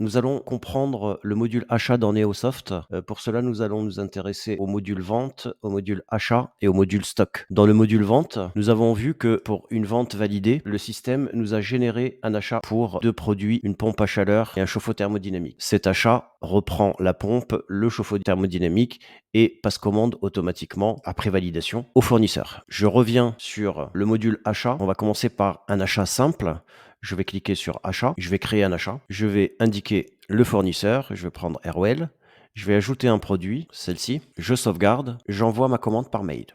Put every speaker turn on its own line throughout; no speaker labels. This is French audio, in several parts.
Nous allons comprendre le module achat dans Neosoft. Pour cela, nous allons nous intéresser au module vente, au module achat et au module stock. Dans le module vente, nous avons vu que pour une vente validée, le système nous a généré un achat pour 2 produits, une pompe à chaleur et un chauffe-eau thermodynamique. Cet achat reprend la pompe, le chauffe-eau thermodynamique et passe commande automatiquement après validation au fournisseur. Je reviens sur le module achat. On va commencer par un achat simple. Je vais cliquer sur achat, je vais créer un achat, je vais indiquer le fournisseur, je vais prendre Airwell, je vais ajouter un produit, celle-ci, je sauvegarde, j'envoie ma commande par mail.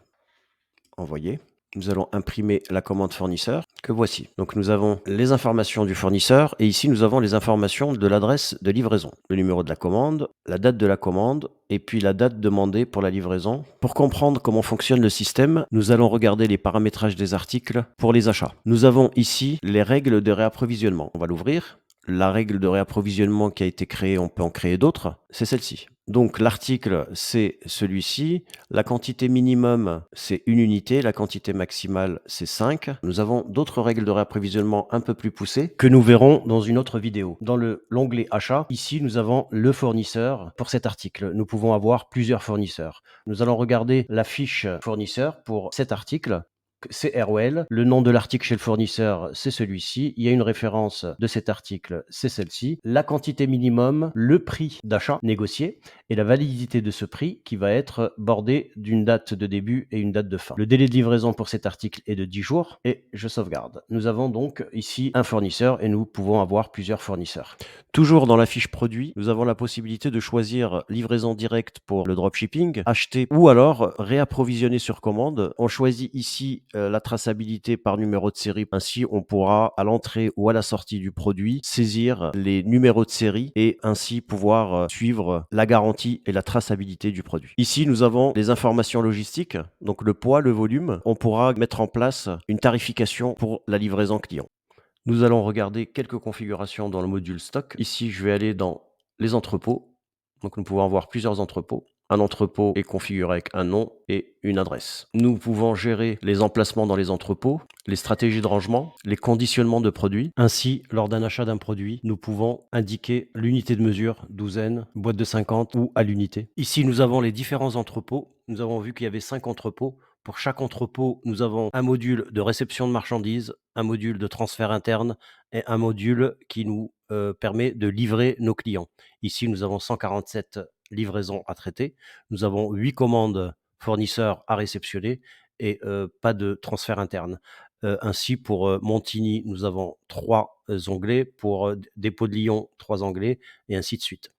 Envoyer. Nous allons imprimer la commande fournisseur que voici. Donc nous avons les informations du fournisseur et ici nous avons les informations de l'adresse de livraison. Le numéro de la commande, la date de la commande et puis la date demandée pour la livraison. Pour comprendre comment fonctionne le système, nous allons regarder les paramétrages des articles pour les achats. Nous avons ici les règles de réapprovisionnement. On va l'ouvrir. La règle de réapprovisionnement qui a été créée, on peut en créer d'autres, c'est celle-ci. Donc l'article, c'est celui-ci. La quantité minimum, c'est 1 unité. La quantité maximale, c'est 5. Nous avons d'autres règles de réapprovisionnement un peu plus poussées que nous verrons dans une autre vidéo. Dans l'onglet achat, ici, nous avons le fournisseur pour cet article. Nous pouvons avoir plusieurs fournisseurs. Nous allons regarder la fiche fournisseur pour cet article. C'est Airwell. Le nom de l'article chez le fournisseur, c'est celui-ci. Il y a une référence de cet article, c'est celle-ci. La quantité minimum, le prix d'achat négocié et la validité de ce prix qui va être bordé d'une date de début et une date de fin. Le délai de livraison pour cet article est de 10 jours et je sauvegarde. Nous avons donc ici un fournisseur et nous pouvons avoir plusieurs fournisseurs. Toujours dans la fiche produit, nous avons la possibilité de choisir livraison directe pour le dropshipping, acheter ou alors réapprovisionner sur commande. On choisit ici la traçabilité par numéro de série. Ainsi, on pourra à l'entrée ou à la sortie du produit saisir les numéros de série et ainsi pouvoir suivre la garantie et la traçabilité du produit. Ici, nous avons les informations logistiques, donc le poids, le volume. On pourra mettre en place une tarification pour la livraison client. Nous allons regarder quelques configurations dans le module stock. Ici, je vais aller dans les entrepôts. Donc, nous pouvons avoir plusieurs entrepôts. Un entrepôt est configuré avec un nom et une adresse. Nous pouvons gérer les emplacements dans les entrepôts, les stratégies de rangement, les conditionnements de produits. Ainsi, lors d'un achat d'un produit, nous pouvons indiquer l'unité de mesure, douzaine, boîte de 50 ou à l'unité. Ici, nous avons les différents entrepôts. Nous avons vu qu'il y avait 5 entrepôts. Pour chaque entrepôt, nous avons un module de réception de marchandises, un module de transfert interne et un module qui nous permet de livrer nos clients. Ici, nous avons 147 livraisons à traiter. Nous avons 8 commandes fournisseurs à réceptionner et pas de transfert interne. Ainsi, pour Montigny, nous avons 3 onglets. Pour Dépôt de Lyon, 3 onglets et ainsi de suite.